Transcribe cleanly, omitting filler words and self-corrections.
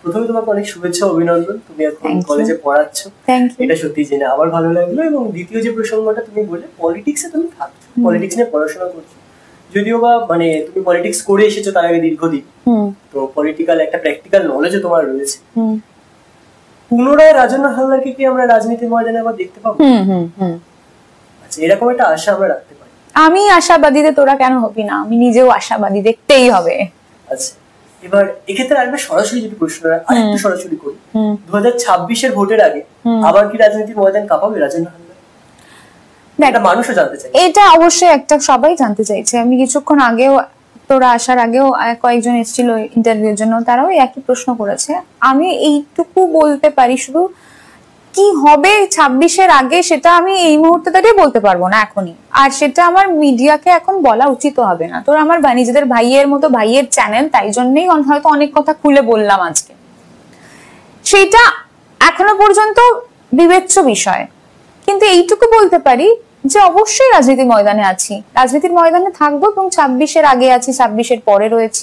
প্রথমে তোমাকে অনেক শুভেচ্ছা, অভিনন্দন। তুমি এখন কলেজে পড়াচ্ছ, এটা সত্যি জেনে আমার ভালো লাগলো। এবং দ্বিতীয় যে প্রসঙ্গটা তুমি বলে, পলিটিক্সে তুমি থাকছো, পলিটিক্স নিয়ে পড়াশোনা করছো, যদিও বা মানে তুমি পলিটিক্স করে এসেছো তার আগে দীর্ঘদিন, তো পলিটিক্যাল একটা প্র্যাকটিক্যাল নলেজও তোমার রয়েছে। পুনরায় রাজন্য হালদারকে কি আমরা রাজনীতির ময়দানে আবার দেখতে পাবো? আচ্ছা, এরকম একটা আশা আমরা রাখতে পারি। আমি আশাবাদী, তোরা কেন হবি না? আমি নিজেও আশাবাদী, দেখতেই হবে। আচ্ছা, এবার এক্ষেত্রে আরেকটা সরাসরি যদি প্রশ্নটা আরেকটু সরাসরি করি, 2026-এর ভোটের আগে আবার কি রাজনীতির ময়দান কাঁপাবে রাজন্য হালদার? এটা মানুষও জানতে চাই। এটা অবশ্যই একটা সবাই জানতে চাইছে। আমি কিছুক্ষণ আগেও, তোরা আসার আগেও কয়েকজন এসেছিল ইন্টারভিউর জন্য, তারাও একই প্রশ্ন করেছে। আমি এইটুকু বলতে পারি শুধু, কি হবে 26-এর আগে সেটা আমি এই মুহূর্তে দাঁড়িয়ে বলতে পারবো না এখনই, আর সেটা আমার মিডিয়াকে এখন বলা উচিত হবে না। তোর আমার নিজেদের ভাইয়ের মতো ভাইয়ের চ্যানেল, তাই জন্যই হয়তো অনেক কথা খুলে বললাম আজকে। সেটা এখনো পর্যন্ত বিবেচ্য বিষয়, কিন্তু এইটুকু বলতে পারি যে অবশ্যই রাজনীতির ময়দানে আছি, রাজনীতির ময়দানে থাকবো, এবং 26-এর আগে আছি, 26-এর পরে রয়েছি,